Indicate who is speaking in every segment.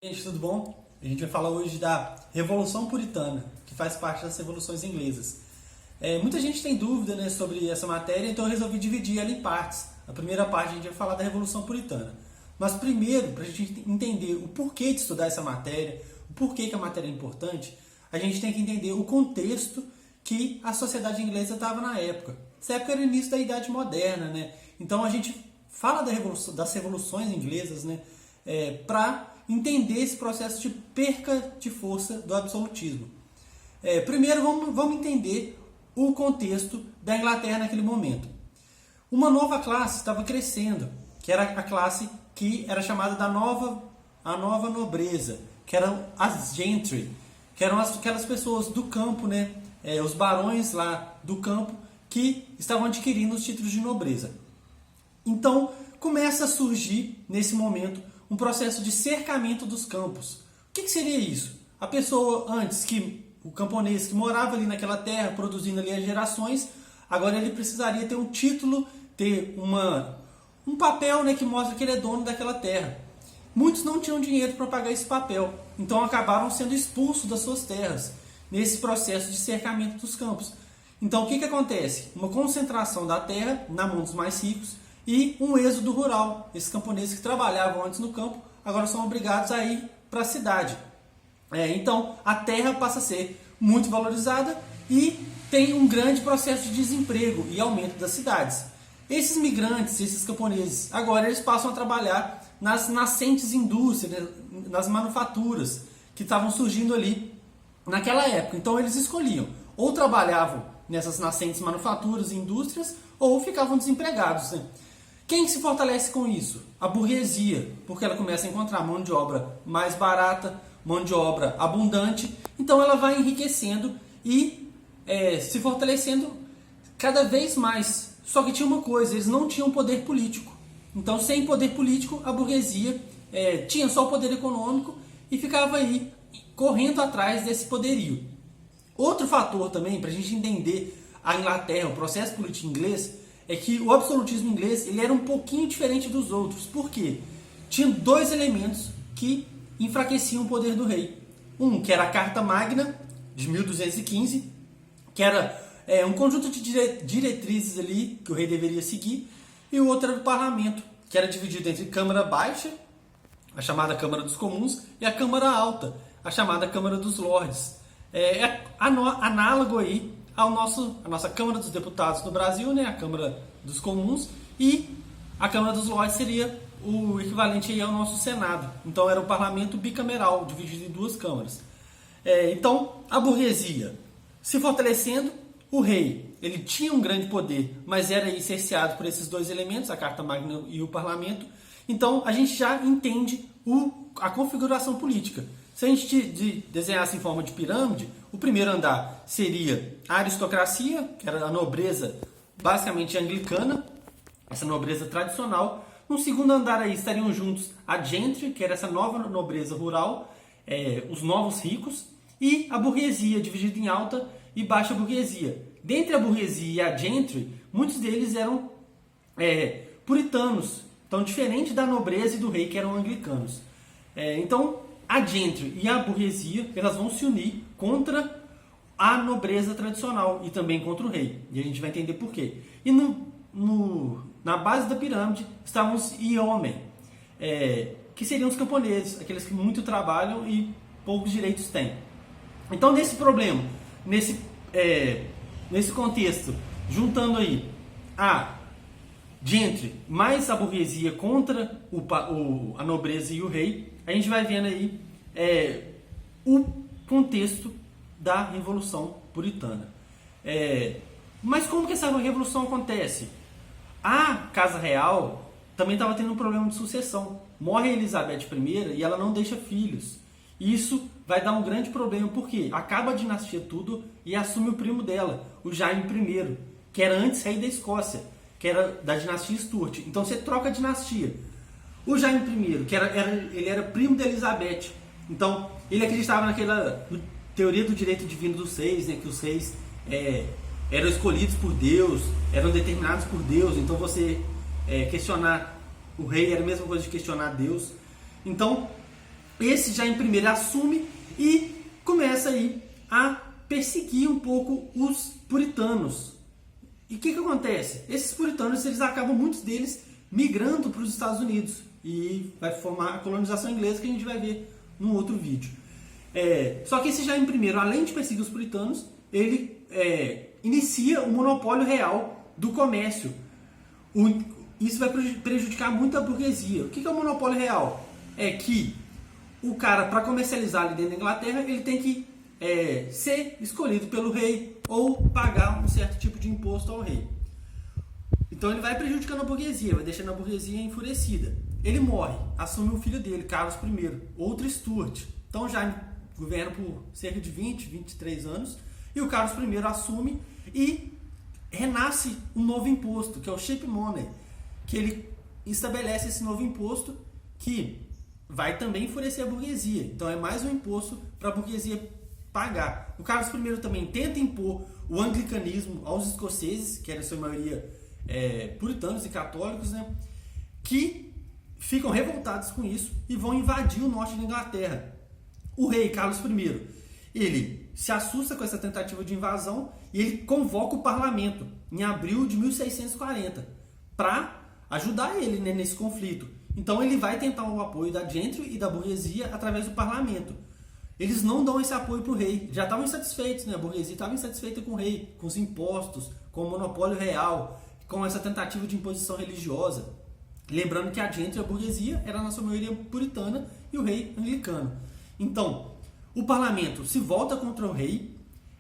Speaker 1: Gente, tudo bom? A gente vai falar hoje da Revolução Puritana, que faz parte das revoluções inglesas. Muita gente tem dúvida, né, sobre essa matéria, então eu resolvi dividir ela em partes. A primeira parte a gente vai falar da Revolução Puritana. Mas primeiro, para a gente entender o porquê de estudar essa matéria, o porquê que a matéria é importante, a gente tem que entender o contexto que a sociedade inglesa estava na época. Essa época era o início da Idade Moderna, né? Então a gente fala das revoluções inglesas, né, para entender esse processo de perca de força do absolutismo. Primeiro vamos entender o contexto da Inglaterra naquele momento. Uma nova classe estava crescendo, que era a classe que era chamada a nova nobreza, que eram as gentry, que eram aquelas pessoas do campo, né? Os barões lá do campo que estavam adquirindo os títulos de nobreza. Então começa a surgir nesse momento um processo de cercamento dos campos. O que seria isso? A pessoa o camponês que morava ali naquela terra, produzindo ali as gerações, agora ele precisaria ter um título, ter um papel, né, que mostra que ele é dono daquela terra. Muitos não tinham dinheiro para pagar esse papel, então acabaram sendo expulsos das suas terras, nesse processo de cercamento dos campos. Então o que acontece? Uma concentração da terra na mão dos mais ricos e um êxodo rural. Esses camponeses que trabalhavam antes no campo, agora são obrigados a ir para a cidade. Então a terra passa a ser muito valorizada e tem um grande processo de desemprego e aumento das cidades. Esses migrantes, esses camponeses, agora eles passam a trabalhar nas nascentes indústrias, nas manufaturas que estavam surgindo ali naquela época. Então eles escolhiam, ou trabalhavam nessas nascentes manufaturas e indústrias, ou ficavam desempregados, né? Quem se fortalece com isso? A burguesia, porque ela começa a encontrar mão de obra mais barata, mão de obra abundante, então ela vai enriquecendo e se fortalecendo cada vez mais. Só que tinha uma coisa, eles não tinham poder político. Então, sem poder político, a burguesia tinha só o poder econômico e ficava aí correndo atrás desse poderio. Outro fator também, para a gente entender a Inglaterra, o processo político inglês, é que o absolutismo inglês ele era um pouquinho diferente dos outros. Por quê? Tinha dois elementos que enfraqueciam o poder do rei. Um, que era a Carta Magna, de 1215, que era um conjunto de diretrizes ali que o rei deveria seguir, e o outro era o parlamento, que era dividido entre Câmara Baixa, a chamada Câmara dos Comuns, e a Câmara Alta, a chamada Câmara dos Lordes. Análogo aí a nossa Câmara dos Deputados do Brasil, né, a Câmara dos Comuns, e a Câmara dos Lordes seria o equivalente aí ao nosso Senado. Então era um parlamento bicameral, dividido em duas câmaras. Então a burguesia se fortalecendo, o rei ele tinha um grande poder, mas era aí cerceado por esses dois elementos, a Carta Magna e o parlamento. Então a gente já entende a configuração política. Se a gente desenhasse em forma de pirâmide, o primeiro andar seria a aristocracia, que era a nobreza basicamente anglicana, essa nobreza tradicional. No segundo andar aí estariam juntos a gentry, que era essa nova nobreza rural, os novos ricos, e a burguesia, dividida em alta e baixa burguesia. Dentre a burguesia e a gentry, muitos deles eram puritanos, então diferente da nobreza e do rei, que eram anglicanos. Então a gentry e a burguesia elas vão se unir contra a nobreza tradicional e também contra o rei. E a gente vai entender por quê. E na base da pirâmide estavam os yeomen, que seriam os camponeses, aqueles que muito trabalham e poucos direitos têm. Então nesse problema, nesse contexto, juntando aí a gentry mais a burguesia contra a nobreza e o rei, a gente vai vendo aí o contexto da Revolução Puritana. Mas como que essa revolução acontece? A Casa Real também estava tendo um problema de sucessão. Morre Elizabeth I e ela não deixa filhos. Isso vai dar um grande problema, porque acaba a dinastia tudo e assume o primo dela, o Jaime I, que era antes rei da Escócia, que era da dinastia Stuart. Então você troca a dinastia. O Jaime I, que ele era primo de Elizabeth, então ele acreditava naquela teoria do direito divino dos reis, né, que os reis eram escolhidos por Deus, eram determinados por Deus. Então você questionar o rei era a mesma coisa de questionar Deus. Então Esse já em primeiro assume e começa aí a perseguir um pouco os puritanos. E o que acontece? Esses puritanos, eles acabam, muitos deles, migrando para os Estados Unidos. E vai formar a colonização inglesa, que a gente vai ver num outro vídeo. Só que esse já em primeiro, além de perseguir os puritanos, ele inicia o monopólio real do comércio. Isso vai prejudicar muito a burguesia. O que é o monopólio real? É que o cara, para comercializar ali dentro da Inglaterra, ele tem que ser escolhido pelo rei ou pagar um certo tipo de imposto ao rei. Então ele vai prejudicando a burguesia, vai deixando a burguesia enfurecida. Ele morre, assume o filho dele, Carlos I, outro Stuart. Então já governa por cerca de 23 anos, e o Carlos I assume e renasce um novo imposto, que é o Ship Money, que ele estabelece esse novo imposto que vai também enfurecer a burguesia. Então é mais um imposto para a burguesia pagar. O Carlos I também tenta impor o anglicanismo aos escoceses, que eram em sua maioria puritanos e católicos, né, que ficam revoltados com isso e vão invadir o norte da Inglaterra. O rei Carlos I, ele se assusta com essa tentativa de invasão e ele convoca o parlamento em abril de 1640 para ajudar ele, né, nesse conflito. Então ele vai tentar o apoio da gentry e da burguesia através do parlamento. Eles não dão esse apoio para o rei. Já estavam insatisfeitos, né? A burguesia estava insatisfeita com o rei, com os impostos, com o monopólio real, com essa tentativa de imposição religiosa. Lembrando que a gentry e a burguesia era na sua maioria puritana e o rei anglicano. Então, o parlamento se volta contra o rei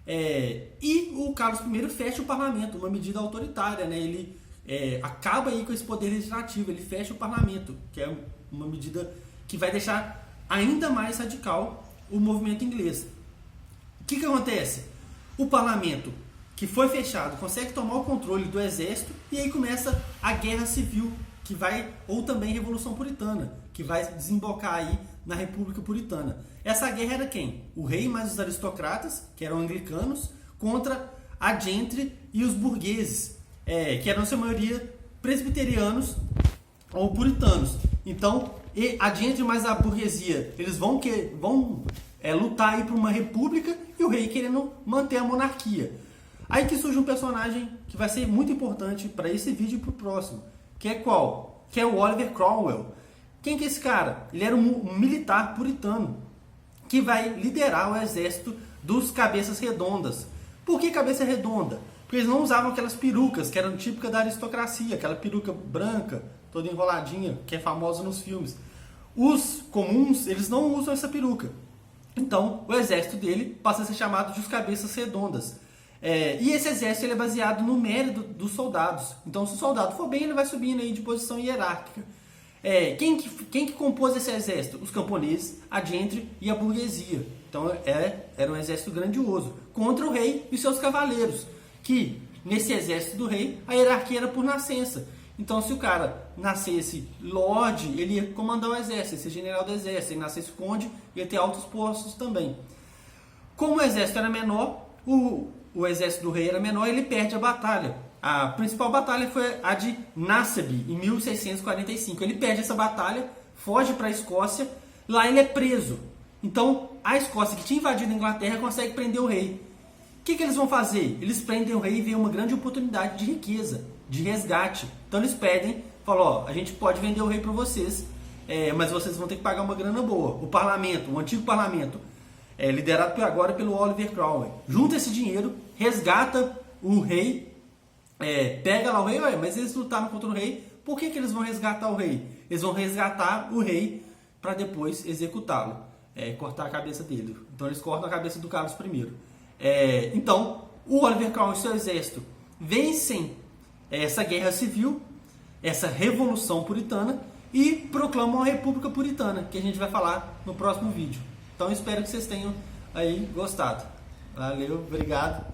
Speaker 1: e o Carlos I fecha o parlamento, uma medida autoritária, né? Ele acaba aí com esse poder legislativo, ele fecha o parlamento, que é uma medida que vai deixar ainda mais radical o movimento inglês. O que acontece? O parlamento, que foi fechado, consegue tomar o controle do exército e aí começa a guerra civil, ou também Revolução Puritana, que vai desembocar aí na República Puritana. Essa guerra era quem? O rei mais os aristocratas, que eram anglicanos, contra a gentry e os burgueses, que eram, na sua maioria, presbiterianos ou puritanos. Então, a gentry mais a burguesia, eles vão lutar aí por uma república e o rei querendo manter a monarquia. Aí que surge um personagem que vai ser muito importante para esse vídeo e para o próximo, que é qual? Que é o Oliver Cromwell. Quem que é esse cara? Ele era um militar puritano que vai liderar o exército dos cabeças redondas. Por que cabeça redonda? Porque eles não usavam aquelas perucas que eram típicas da aristocracia, aquela peruca branca, toda enroladinha, que é famosa nos filmes. Os comuns, eles não usam essa peruca. Então, o exército dele passa a ser chamado de os cabeças redondas. E esse exército ele é baseado no mérito dos soldados. Então, se o soldado for bem, ele vai subindo aí de posição hierárquica. Quem que compôs esse exército? Os camponeses, a gentry e a burguesia. Então, era um exército grandioso. Contra o rei e seus cavaleiros. Que, nesse exército do rei, a hierarquia era por nascença. Então, se o cara nascesse lorde, ele ia comandar o exército, ia ser general do exército. Se ele nascesse conde, ia ter altos postos também. Como o exército era menor, o exército do rei era menor, ele perde a batalha. A principal batalha foi a de Naseby, em 1645. Ele perde essa batalha, foge para a Escócia, lá ele é preso. Então, a Escócia, que tinha invadido a Inglaterra, consegue prender o rei. O que eles vão fazer? Eles prendem o rei e veem uma grande oportunidade de riqueza, de resgate. Então eles pedem, falam, a gente pode vender o rei para vocês, mas vocês vão ter que pagar uma grana boa. O parlamento, o antigo parlamento, liderado agora pelo Oliver Cromwell, junta esse dinheiro, resgata o rei, pega lá o rei, mas eles lutaram contra o rei, por que eles vão resgatar o rei? Eles vão resgatar o rei para depois executá-lo, cortar a cabeça dele. Então eles cortam a cabeça do Carlos I. Então, o Oliver Cromwell e seu exército vencem essa guerra civil, essa revolução puritana e proclamam a República Puritana, que a gente vai falar no próximo vídeo. Então, espero que vocês tenham aí gostado. Valeu, obrigado.